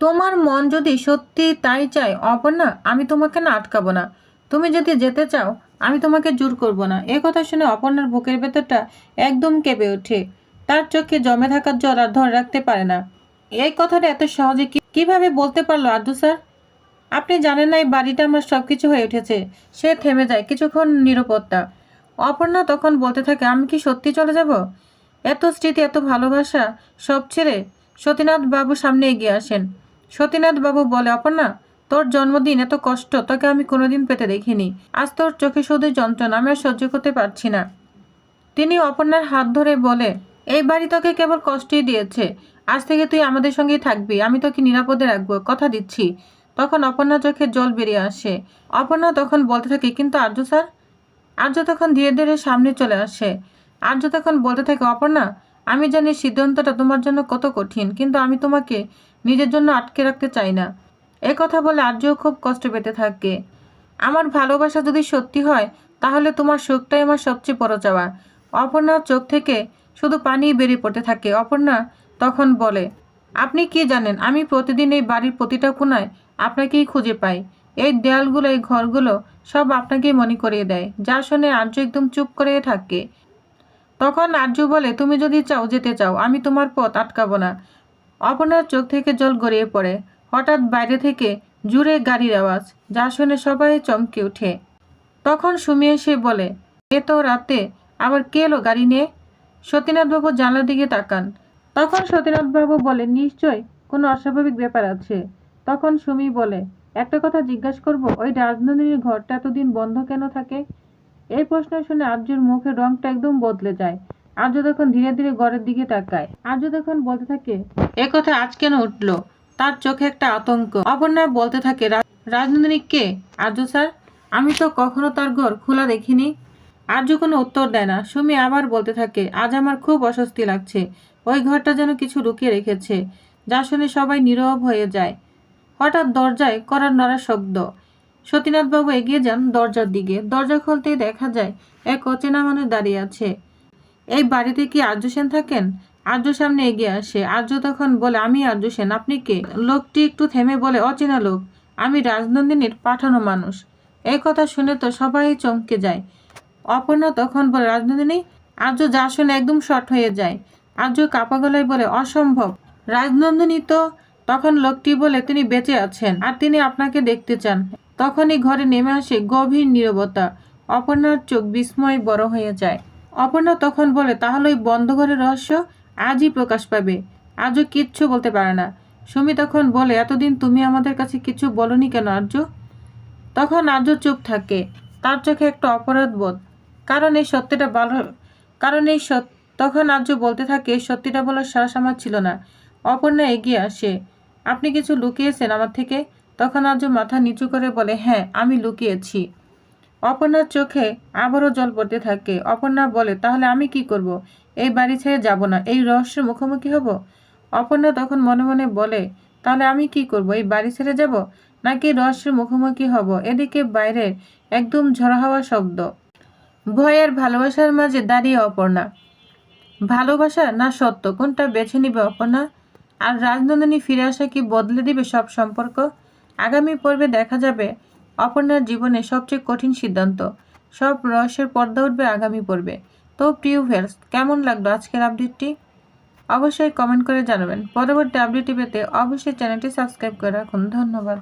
তোমার মন যদি সত্যি তাই চায় অপর্ণা, আমি তোমাকে না আটকাবো না। তুমি যদি যেতে চাও আমি তোমাকে জোর করব না। এ কথা শুনে অপর্ণার বুকের ভেতরটা একদম কেঁপে ওঠে। তার চোখে জমে থাকা জল আর ধরে রাখতে পারে না। এই কথাটা এত সহজে কিভাবে বলতে পারলো আদ্দু স্যার? আপনি জানেন না এই বাড়িটা আমার সব কিছু হয়ে উঠেছে। সে থেমে যায়, কিছুক্ষণ নিরাপত্তা। অপর্ণা তখন বলতে থাকে, আমি কি সত্যি চলে যাব? এত স্মৃতি, এত ভালোবাসা সব ছেড়ে? সতীনাথ বাবু সামনে এগিয়ে আসেন। সতীনাথ বাবু বলে, অপর্ণা, তোর জন্মদিন এত কষ্ট তোকে আমি কোনোদিন পেতে দেখিনি। আজ তোর চোখে শুধু যন্ত্রণা, আমি আর সহ্য করতে পারছি না। তিনি অপর্ণার হাত ধরে বলে, এই বাড়ি তোকে কেবল কষ্টই দিয়েছে। আজ থেকে তুই আমাদের সঙ্গেই থাকবি, আমি তোকে নিরাপদে রাখবো, কথা দিচ্ছি। তখন অপর্ণার চোখে জল বেরিয়ে আসে। অপর্ণা তখন বলতে থাকে, কিন্তু আর্য স্যার? আর্য তখন ধীরে ধীরে সামনে চলে আসে। আর্য তখন বলতে থাকে, অপর্ণা, আমি জানি সিদ্ধান্তটা তোমার জন্য কত কঠিন, কিন্তু আমি তোমাকে নিজের জন্য আটকে রাখতে চাই না। কথা বলে আর্যও খুব কষ্ট পেতে থাকে। আমার ভালোবাসা যদি সত্যি হয় তাহলে তোমার সুখটাই আমার সবচেয়ে বড় চাওয়া। অপর্ণার চোখ থেকে শুধু পানি বেরিয়ে পড়তে থাকে। অপর্ণা তখন বলে, আপনি কি জানেন আমি প্রতিদিন এই বাড়ির প্রতিটা কোণায় আপনাকেই খুঁজে পাই। এই দেয়ালগুলো, এই ঘরগুলো সব আপনাকেই মনে করিয়ে দেয়। যা শুনে আর্য একদম চুপ করে থাকে। তখন আর্য বলে, তুমি যদি চাও যেতে চাও, আমি তোমার পথ আটকাবো না। অপর্ণার চোখ থেকে জল গড়িয়ে পড়ে। হঠাৎ বাইরে থেকে জুড়ে গাড়ির আওয়াজ, যা শুনে সবাই চমকে ওঠে। তখন সুমি এসে বলে, এ তো রাতে আবার কে এলো গাড়ি নিয়ে? সতীনাথবাবু জানলার দিকে তাকান। তখন সতীনাথবাবু বলে, নিশ্চয় কোনো অস্বাভাবিক ব্যাপার আছে। তখন সুমি বলে, একটা কথা জিজ্ঞাসা করব, ওই রাজনন্দিনীর ঘরটা এতদিন বন্ধ কেন থাকে? এই প্রশ্ন শুনে আর্যর মুখের রংটা একদম বদলে যায়। আর্য তখন ধীরে ধীরে ঘরের দিকে তাকায়। আর্য তখন বলতে থাকে, এ কথা আজ কেন উঠলো? তার চোখে একটা আতঙ্ক। অপর্ণা বলতে থাকে, রাজনন্দিনী কে? আর্য স্যার, আমি তো কখনো তার ঘর খোলা দেখিনি। আর্য কোনো উত্তর দেয় না। সুমি আবার বলতে থাকে, আজ আমার খুব অস্বস্তি লাগছে। ওই ঘরটা যেন কিছু লুকিয়ে রেখেছে। যা শুনে সবাই নীরব হয়ে যায়। হঠাৎ দরজায় কড়ার নড়ার শব্দ। সতীনাথবাবু এগিয়ে যান দরজার দিকে। দরজা খুলতেই দেখা যায় এক অচেনা মানুষ দাঁড়িয়ে আছে। এই বাড়িতে কি আর্য সেন থাকেন? আর্য সামনে এগিয়ে আসে। আর্য তখন বলে, আমি আর্য সেন, আপনি কে? লোকটি একটু থেমে বলে, অচেনা লোক, আমি রাজনন্দিনীর পাঠানো মানুষ। এই কথা শুনে তো সবাই চমকে যায়। অপর্ণা তখন বলে, রাজনন্দিনী? আর্য যা শুনে একদম শর্ট হয়ে যায়। আর্য কাপা গলায় বলে, অসম্ভব, রাজনন্দিনী তো। তখন লোকটি বলে, তিনি বেঁচে আছেন আর তিনি আপনাকে দেখতে চান। তখনই ঘরে নেমে আসে গভীর নীরবতা। অপর্ণার চোখ বিস্ময় বড় হয়ে যায়। অপর্ণা তখন বলে, তাহলে ওই বন্ধ ঘরের রহস্য আজই প্রকাশ পাবে। আজও কিচ্ছু বলতে পারে না। সুমি তখন বলে, এতদিন তুমি আমাদের কাছে কিছু বলনি কেন আর্য? তখন আর্য চুপ থাকে। তার চোখে একটা অপরাধ বোধ। কারণ এই সত্যিটা ভালো, কারণ এই তখন আর্য বলতে থাকে, সত্যিটা বলার সাহস আমার ছিল না। অপর্ণা এগিয়ে আসে, আপনি কিছু লুকিয়েছেন আমার থেকে? তখন আর্য মাথা নিচু করে বলে, হ্যাঁ, আমি লুকিয়েছি। অপর্ণার চোখে আবারও জল পড়তে থাকে। অপর্ণা বলে, তাহলে আমি কি করব? এই বাড়ি ছেড়ে যাব না, এই রহস্যের মুখোমুখি হব? অপর্ণা তখন মনে মনে বলে, তাহলে আমি কি করব? এই বাড়ি ছেড়ে যাব নাকি রহস্যের মুখোমুখি হব? এদিকে বাইরের একদম ঝড় হাওয়া শব্দ। ভয়ের ভালোবাসার মাঝে দাঁড়িয়ে অপর্ণা। ভালোবাসা না সত্য, কোনটা বেছে নিবে অপর্ণা? আর রাজনন্দিনী ফিরে আসা কি বদলে দিবে সব সম্পর্ক? আগামী পর্বে দেখা যাবে অপর্ণার জীবনে সবচেয়ে কঠিন সিদ্ধান্ত। সব রহস্যের পর্দা উঠবে আগামী পর্বে। তো প্রিয় ভিউয়ার্স, কেমন লাগলো আজকের আপডেটটি? অবশ্যই কমেন্ট করে জানাবেন। পরবর্তী আপডেটটি পেতে অবশ্যই চ্যানেলটি সাবস্ক্রাইব করে রাখুন। ধন্যবাদ।